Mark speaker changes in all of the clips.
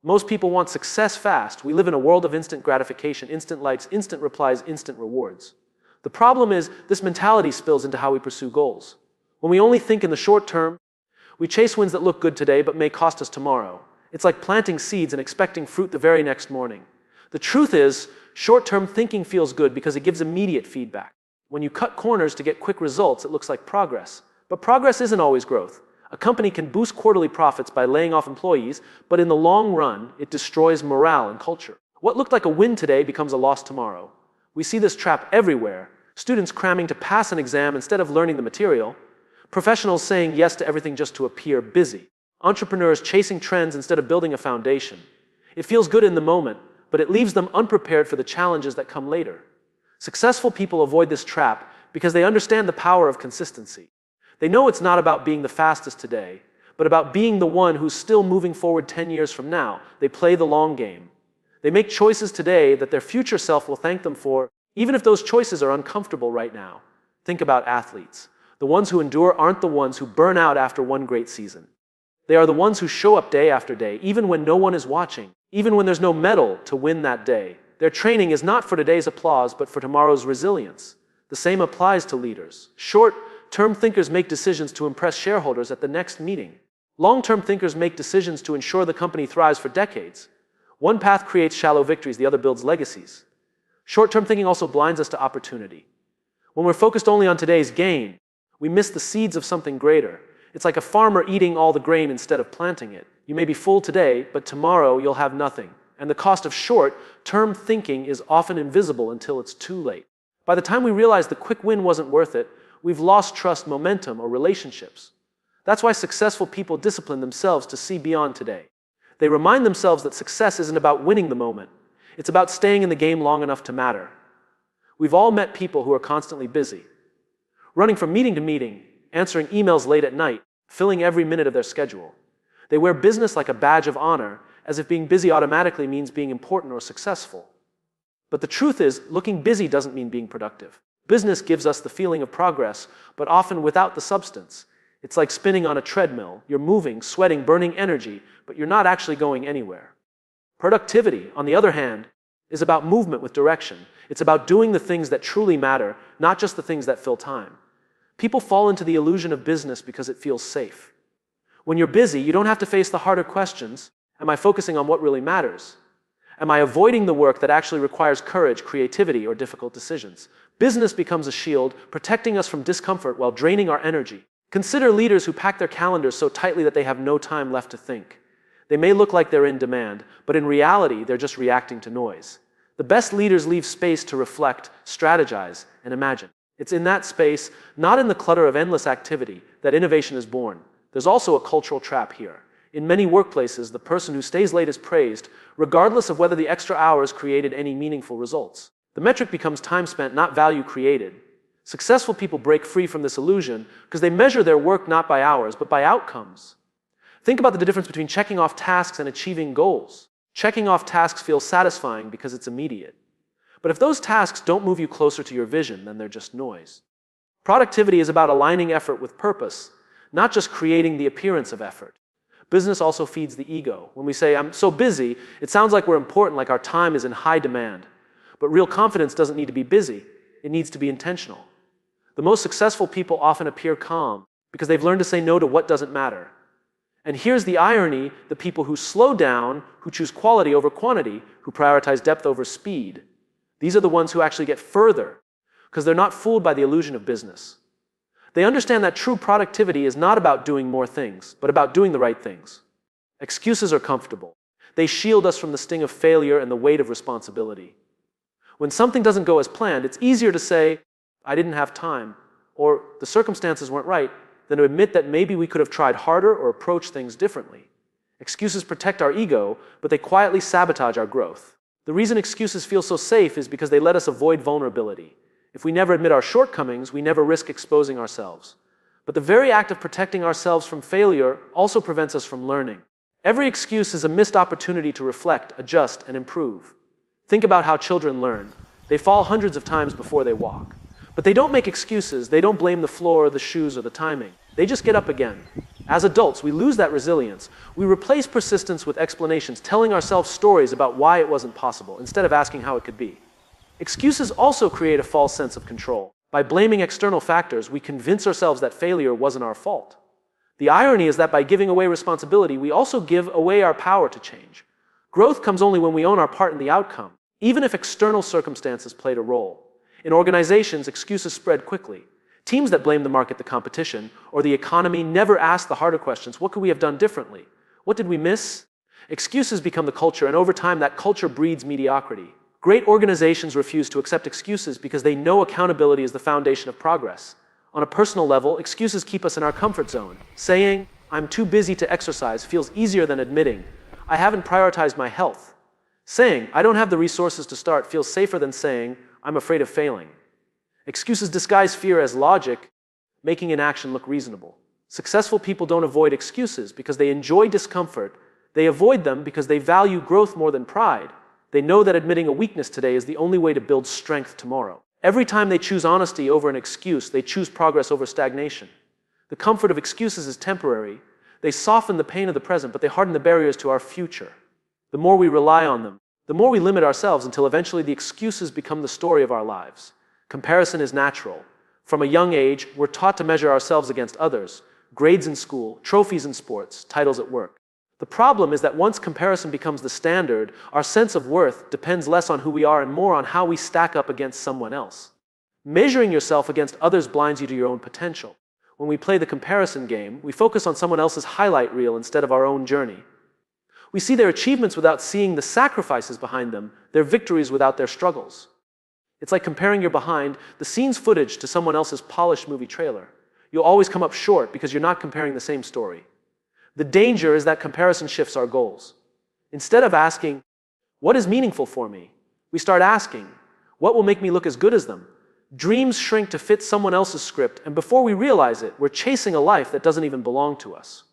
Speaker 1: Most people want success fast. We live in a world of instant gratification, instant likes, instant replies, instant rewards. The problem is this mentality spills into how we pursue goals. When we only think in the short term, we chase wins that look good today but may cost us tomorrow. It's like planting seeds and expecting fruit the very next morning. The truth is, short-term thinking feels good because it gives immediate feedback. When you cut corners to get quick results, it looks like progress. But progress isn't always growth. A company can boost quarterly profits by laying off employees, but in the long run, it destroys morale and culture. What looked like a win today becomes a loss tomorrow. We see this trap everywhere. Students cramming to pass an exam instead of learning the material. Professionals saying yes to everything just to appear busy. Entrepreneurs chasing trends instead of building a foundation. It feels good in the moment, but it leaves them unprepared for the challenges that come later. Successful people avoid this trap because they understand the power of consistency. They know it's not about being the fastest today, but about being the one who's still moving forward 10 years from now. They play the long game. They make choices today that their future self will thank them for, even if those choices are uncomfortable right now. Think about athletes. The ones who endure aren't the ones who burn out after one great season. They are the ones who show up day after day, even when no one is watching, even when there's no medal to win that day. Their training is not for today's applause, but for tomorrow's resilience. The same applies to leaders. Short-term thinkers make decisions to impress shareholders at the next meeting. Long-term thinkers make decisions to ensure the company thrives for decades. One path creates shallow victories, the other builds legacies. Short-term thinking also blinds us to opportunity. When we're focused only on today's gain, we miss the seeds of something greater. It's like a farmer eating all the grain instead of planting it. You may be full today, but tomorrow you'll have nothing. And the cost of short-term thinking is often invisible until it's too late. By the time we realize the quick win wasn't worth it, we've lost trust, momentum, or relationships. That's why successful people discipline themselves to see beyond today. They remind themselves that success isn't about winning the moment. It's about staying in the game long enough to matter. We've all met people who are constantly busy, running from meeting to meeting, answering emails late at night, filling every minute of their schedule. They wear business like a badge of honor, as if being busy automatically means being important or successful. But the truth is, looking busy doesn't mean being productive. Business gives us the feeling of progress, but often without the substance. It's like spinning on a treadmill. You're moving, sweating, burning energy, but you're not actually going anywhere. Productivity, on the other hand, is about movement with direction. It's about doing the things that truly matter, not just the things that fill time. People fall into the illusion of business because it feels safe. When you're busy, you don't have to face the harder questions. Am I focusing on what really matters? Am I avoiding the work that actually requires courage, creativity, or difficult decisions? Business becomes a shield, protecting us from discomfort while draining our energy. Consider leaders who pack their calendars so tightly that they have no time left to think. They may look like they're in demand, but in reality, they're just reacting to noise. The best leaders leave space to reflect, strategize, and imagine. It's in that space, not in the clutter of endless activity, that innovation is born. There's also a cultural trap here. In many workplaces, the person who stays late is praised, regardless of whether the extra hours created any meaningful results. The metric becomes time spent, not value created. Successful people break free from this illusion because they measure their work not by hours, but by outcomes. Think about the difference between checking off tasks and achieving goals. Checking off tasks feels satisfying because it's immediate. But if those tasks don't move you closer to your vision, then they're just noise. Productivity is about aligning effort with purpose, not just creating the appearance of effort. Business also feeds the ego. When we say, I'm so busy, it sounds like we're important, like our time is in high demand. But real confidence doesn't need to be busy. It needs to be intentional. The most successful people often appear calm because they've learned to say no to what doesn't matter. And here's the irony: the people who slow down, who choose quality over quantity, who prioritize depth over speed, these are the ones who actually get further because they're not fooled by the illusion of business. They understand that true productivity is not about doing more things, but about doing the right things. Excuses are comfortable. They shield us from the sting of failure and the weight of responsibility. When something doesn't go as planned, it's easier to say, I didn't have time, or the circumstances weren't right, than to admit that maybe we could have tried harder or approached things differently. Excuses protect our ego, but they quietly sabotage our growth. The reason excuses feel so safe is because they let us avoid vulnerability. If we never admit our shortcomings, we never risk exposing ourselves. But the very act of protecting ourselves from failure also prevents us from learning. Every excuse is a missed opportunity to reflect, adjust, and improve. Think about how children learn. They fall hundreds of times before they walk. But they don't make excuses. They don't blame the floor, the shoes, or the timing. They just get up again. As adults, we lose that resilience. We replace persistence with explanations, telling ourselves stories about why it wasn't possible, instead of asking how it could be. Excuses also create a false sense of control. By blaming external factors, we convince ourselves that failure wasn't our fault. The irony is that by giving away responsibility, we also give away our power to change. Growth comes only when we own our part in the outcome, even if external circumstances played a role. In organizations, excuses spread quickly. Teams that blame the market, the competition, or the economy never ask the harder questions. What could we have done differently? What did we miss? Excuses become the culture, and over time that culture breeds mediocrity. Great organizations refuse to accept excuses because they know accountability is the foundation of progress. On a personal level, excuses keep us in our comfort zone. Saying, "I'm too busy to exercise," feels easier than admitting, "I haven't prioritized my health." Saying, "I don't have the resources to start," feels safer than saying, "I'm afraid of failing." Excuses disguise fear as logic, making inaction look reasonable. Successful people don't avoid excuses because they enjoy discomfort. They avoid them because they value growth more than pride. They know that admitting a weakness today is the only way to build strength tomorrow. Every time they choose honesty over an excuse, they choose progress over stagnation. The comfort of excuses is temporary. They soften the pain of the present, but they harden the barriers to our future. The more we rely on them, the more we limit ourselves until eventually the excuses become the story of our lives. Comparison is natural. From a young age, we're taught to measure ourselves against others, grades in school, trophies in sports, titles at work. The problem is that once comparison becomes the standard, our sense of worth depends less on who we are and more on how we stack up against someone else. Measuring yourself against others blinds you to your own potential. When we play the comparison game, we focus on someone else's highlight reel instead of our own journey. We see their achievements without seeing the sacrifices behind them, their victories without their struggles. It's like comparing your behind the scenes footage to someone else's polished movie trailer. You'll always come up short because you're not comparing the same story. The danger is that comparison shifts our goals. Instead of asking, "What is meaningful for me?" we start asking, "What will make me look as good as them?" Dreams shrink to fit someone else's script, and before we realize it, we're chasing a life that doesn't even belong to us.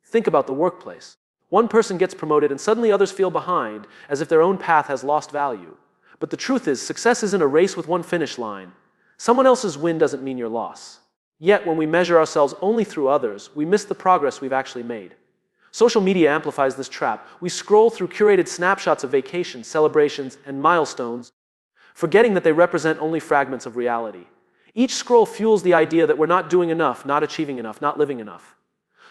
Speaker 1: Think about the workplace. One person gets promoted and suddenly others feel behind, as if their own path has lost value. But the truth is, success isn't a race with one finish line. Someone else's win doesn't mean your loss. Yet, when we measure ourselves only through others, we miss the progress we've actually made. Social media amplifies this trap. We scroll through curated snapshots of vacations, celebrations, and milestones, forgetting that they represent only fragments of reality. Each scroll fuels the idea that we're not doing enough, not achieving enough, not living enough.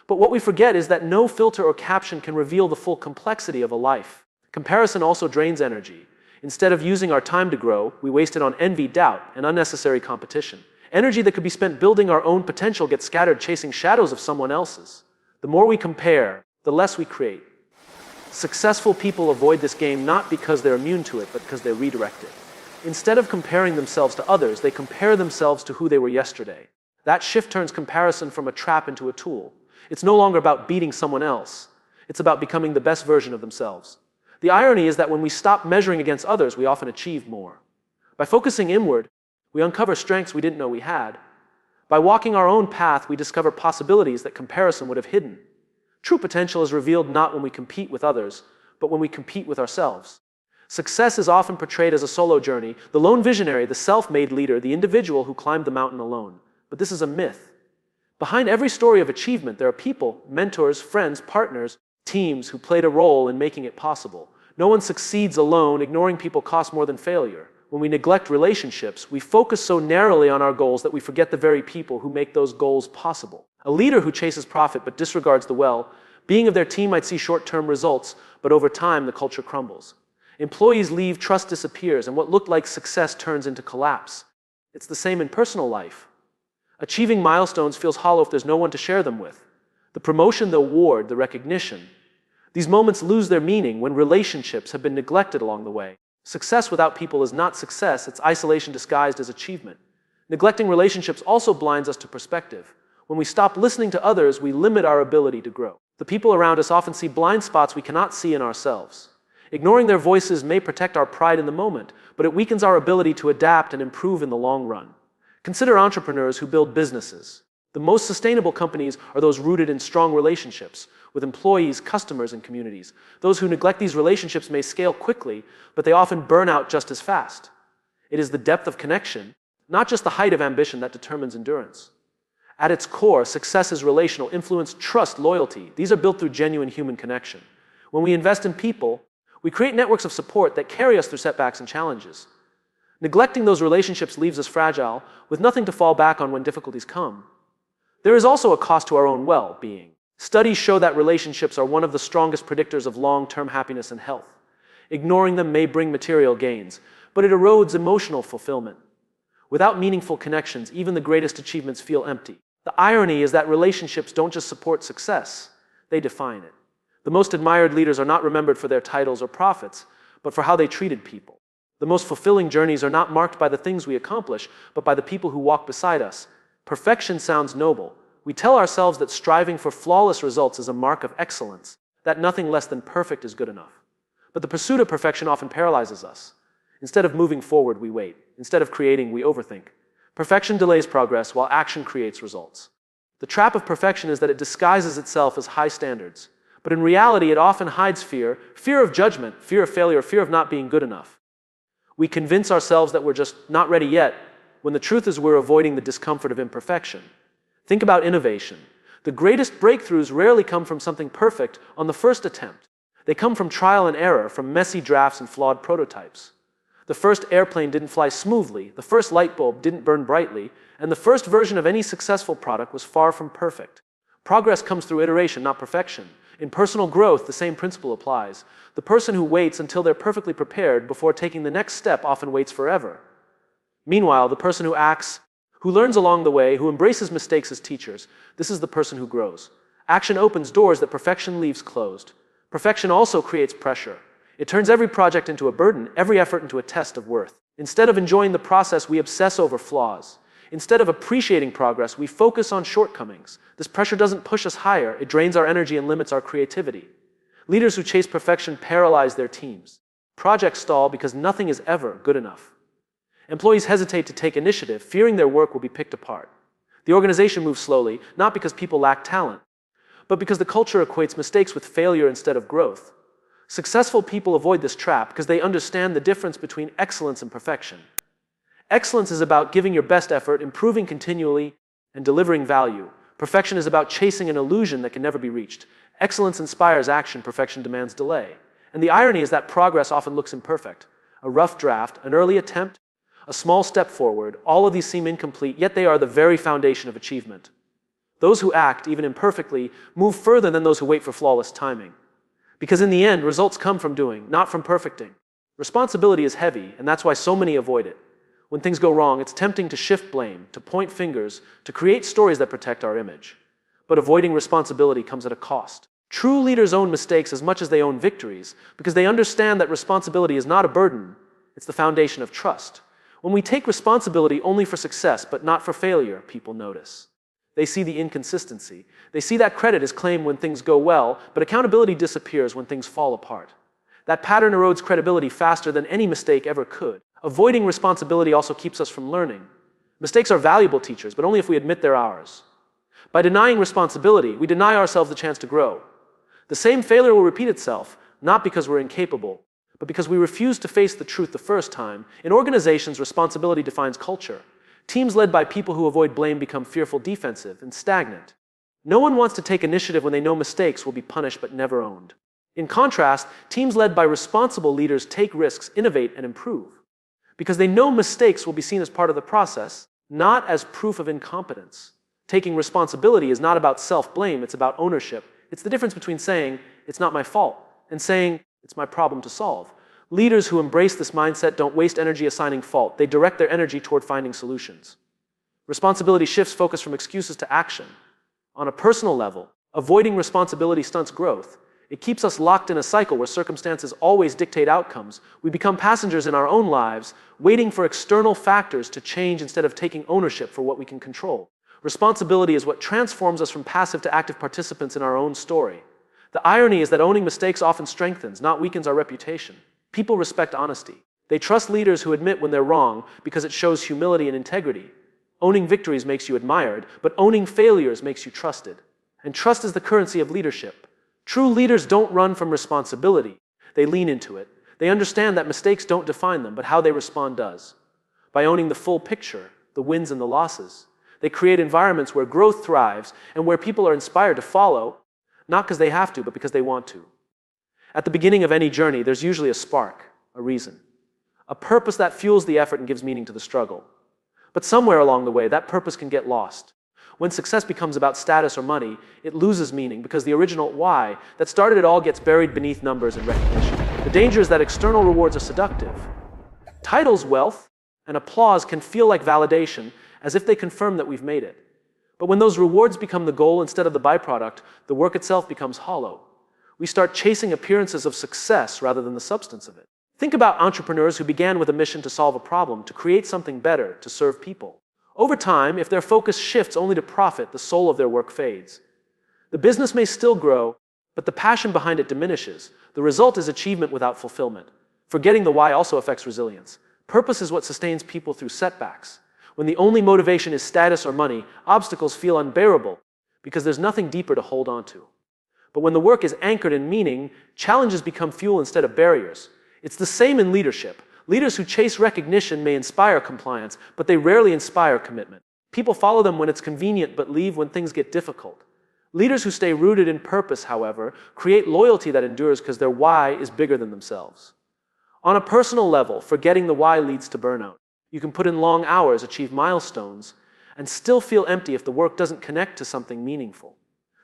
Speaker 1: But what we forget is that no filter or caption can reveal the full complexity of a life. Comparison also drains energy. Instead of using our time to grow, we waste it on envy, doubt, and unnecessary competition. Energy that could be spent building our own potential gets scattered chasing shadows of someone else's. The more we compare, the less we create. Successful people avoid this game not because they're immune to it, but because they redirect it. Instead of comparing themselves to others, they compare themselves to who they were yesterday. That shift turns comparison from a trap into a tool. It's no longer about beating someone else. It's about becoming the best version of themselves. The irony is that when we stop measuring against others, we often achieve more. By focusing inward, we uncover strengths we didn't know we had. By walking our own path, we discover possibilities that comparison would have hidden. True potential is revealed not when we compete with others, but when we compete with ourselves. Success is often portrayed as a solo journey, the lone visionary, the self-made leader, the individual who climbed the mountain alone. But this is a myth. Behind every story of achievement, there are people, mentors, friends, partners, teams who played a role in making it possible. No one succeeds alone. Ignoring people costs more than failure. When we neglect relationships, we focus so narrowly on our goals that we forget the very people who make those goals possible. A leader who chases profit but disregards the well-being of their team might see short-term results, but over time the culture crumbles. Employees leave, trust disappears, and what looked like success turns into collapse. It's the same in personal life. Achieving milestones feels hollow if there's no one to share them with. The promotion, the award, the recognition. These moments lose their meaning when relationships have been neglected along the way. Success without people is not success, it's isolation disguised as achievement. Neglecting relationships also blinds us to perspective. When we stop listening to others, we limit our ability to grow. The people around us often see blind spots we cannot see in ourselves. Ignoring their voices may protect our pride in the moment, but it weakens our ability to adapt and improve in the long run. Consider entrepreneurs who build businesses. The most sustainable companies are those rooted in strong relationships with employees, customers, and communities. Those who neglect these relationships may scale quickly, but they often burn out just as fast. It is the depth of connection, not just the height of ambition, that determines endurance. At its core, success is relational: influence, trust, loyalty. These are built through genuine human connection. When we invest in people, we create networks of support that carry us through setbacks and challenges. Neglecting those relationships leaves us fragile, with nothing to fall back on when difficulties come. There is also a cost to our own well-being. Studies show that relationships are one of the strongest predictors of long-term happiness and health. Ignoring them may bring material gains, but it erodes emotional fulfillment. Without meaningful connections, even the greatest achievements feel empty. The irony is that relationships don't just support success, they define it. The most admired leaders are not remembered for their titles or profits, but for how they treated people. The most fulfilling journeys are not marked by the things we accomplish, but by the people who walk beside us. Perfection sounds noble. We tell ourselves that striving for flawless results is a mark of excellence, that nothing less than perfect is good enough. But the pursuit of perfection often paralyzes us. Instead of moving forward, we wait. Instead of creating, we overthink. Perfection delays progress, while action creates results. The trap of perfection is that it disguises itself as high standards. But in reality, it often hides fear: fear of judgment, fear of failure, fear of not being good enough. We convince ourselves that we're just not ready yet, when the truth is we're avoiding the discomfort of imperfection. Think about innovation. The greatest breakthroughs rarely come from something perfect on the first attempt. They come from trial and error, from messy drafts and flawed prototypes. The first airplane didn't fly smoothly, the first light bulb didn't burn brightly, and the first version of any successful product was far from perfect. Progress comes through iteration, not perfection. In personal growth, the same principle applies. The person who waits until they're perfectly prepared before taking the next step often waits forever. Meanwhile, the person who acts, who learns along the way, who embraces mistakes as teachers, this is the person who grows. Action opens doors that perfection leaves closed. Perfection also creates pressure. It turns every project into a burden, every effort into a test of worth. Instead of enjoying the process, we obsess over flaws. Instead of appreciating progress, we focus on shortcomings. This pressure doesn't push us higher, it drains our energy and limits our creativity. Leaders who chase perfection paralyze their teams. Projects stall because nothing is ever good enough. Employees hesitate to take initiative, fearing their work will be picked apart. The organization moves slowly, not because people lack talent, but because the culture equates mistakes with failure instead of growth. Successful people avoid this trap because they understand the difference between excellence and perfection. Excellence is about giving your best effort, improving continually, and delivering value. Perfection is about chasing an illusion that can never be reached. Excellence inspires action, perfection demands delay. And the irony is that progress often looks imperfect. A rough draft, an early attempt, a small step forward, all of these seem incomplete, yet they are the very foundation of achievement. Those who act, even imperfectly, move further than those who wait for flawless timing. Because in the end, results come from doing, not from perfecting. Responsibility is heavy, and that's why so many avoid it. When things go wrong, it's tempting to shift blame, to point fingers, to create stories that protect our image. But avoiding responsibility comes at a cost. True leaders own mistakes as much as they own victories, because they understand that responsibility is not a burden, it's the foundation of trust. When we take responsibility only for success, but not for failure, people notice. They see the inconsistency. They see that credit is claimed when things go well, but accountability disappears when things fall apart. That pattern erodes credibility faster than any mistake ever could. Avoiding responsibility also keeps us from learning. Mistakes are valuable teachers, but only if we admit they're ours. By denying responsibility, we deny ourselves the chance to grow. The same failure will repeat itself, not because we're incapable, but because we refuse to face the truth the first time. In organizations, responsibility defines culture. Teams led by people who avoid blame become fearful, defensive, and stagnant. No one wants to take initiative when they know mistakes will be punished but never owned. In contrast, teams led by responsible leaders take risks, innovate, and improve. Because they know mistakes will be seen as part of the process, not as proof of incompetence. Taking responsibility is not about self-blame, it's about ownership. It's the difference between saying, "It's not my fault," and saying, "It's my problem to solve." Leaders who embrace this mindset don't waste energy assigning fault. They direct their energy toward finding solutions. Responsibility shifts focus from excuses to action. On a personal level, avoiding responsibility stunts growth. It keeps us locked in a cycle where circumstances always dictate outcomes. We become passengers in our own lives, waiting for external factors to change instead of taking ownership for what we can control. Responsibility is what transforms us from passive to active participants in our own story. The irony is that owning mistakes often strengthens, not weakens our reputation. People respect honesty. They trust leaders who admit when they're wrong because it shows humility and integrity. Owning victories makes you admired, but owning failures makes you trusted. And trust is the currency of leadership. True leaders don't run from responsibility. They lean into it. They understand that mistakes don't define them, but how they respond does. By owning the full picture, the wins and the losses, They create environments where growth thrives and where people are inspired to follow, not because they have to, but because they want to. At the beginning of any journey, there's usually a spark, a reason, a purpose that fuels the effort and gives meaning to the struggle. But somewhere along the way, that purpose can get lost. When success becomes about status or money, it loses meaning because the original why that started it all gets buried beneath numbers and recognition. The danger is that external rewards are seductive. Titles, wealth, and applause can feel like validation, as if they confirm that we've made it. But when those rewards become the goal instead of the byproduct, the work itself becomes hollow. We start chasing appearances of success rather than the substance of it. Think about entrepreneurs who began with a mission to solve a problem, to create something better, to serve people. Over time, if their focus shifts only to profit, the soul of their work fades. The business may still grow, but the passion behind it diminishes. The result is achievement without fulfillment. Forgetting the why also affects resilience. Purpose is what sustains people through setbacks. When the only motivation is status or money, obstacles feel unbearable because there's nothing deeper to hold on to. But when the work is anchored in meaning, challenges become fuel instead of barriers. It's the same in leadership. Leaders who chase recognition may inspire compliance, but they rarely inspire commitment. People follow them when it's convenient but leave when things get difficult. Leaders who stay rooted in purpose, however, create loyalty that endures because their why is bigger than themselves. On a personal level, forgetting the why leads to burnout. You can put in long hours, achieve milestones, and still feel empty if the work doesn't connect to something meaningful.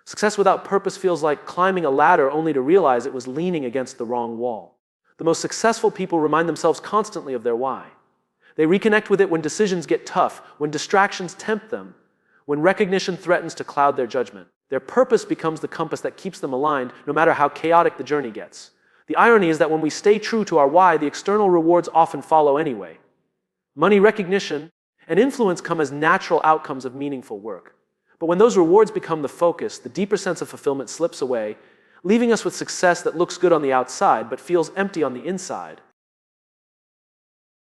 Speaker 1: Success without purpose feels like climbing a ladder only to realize it was leaning against the wrong wall. The most successful people remind themselves constantly of their why. They reconnect with it when decisions get tough, when distractions tempt them, when recognition threatens to cloud their judgment. Their purpose becomes the compass that keeps them aligned, no matter how chaotic the journey gets. The irony is that when we stay true to our why, the external rewards often follow anyway. Money, recognition, and influence come as natural outcomes of meaningful work. But when those rewards become the focus, the deeper sense of fulfillment slips away, leaving us with success that looks good on the outside but feels empty on the inside.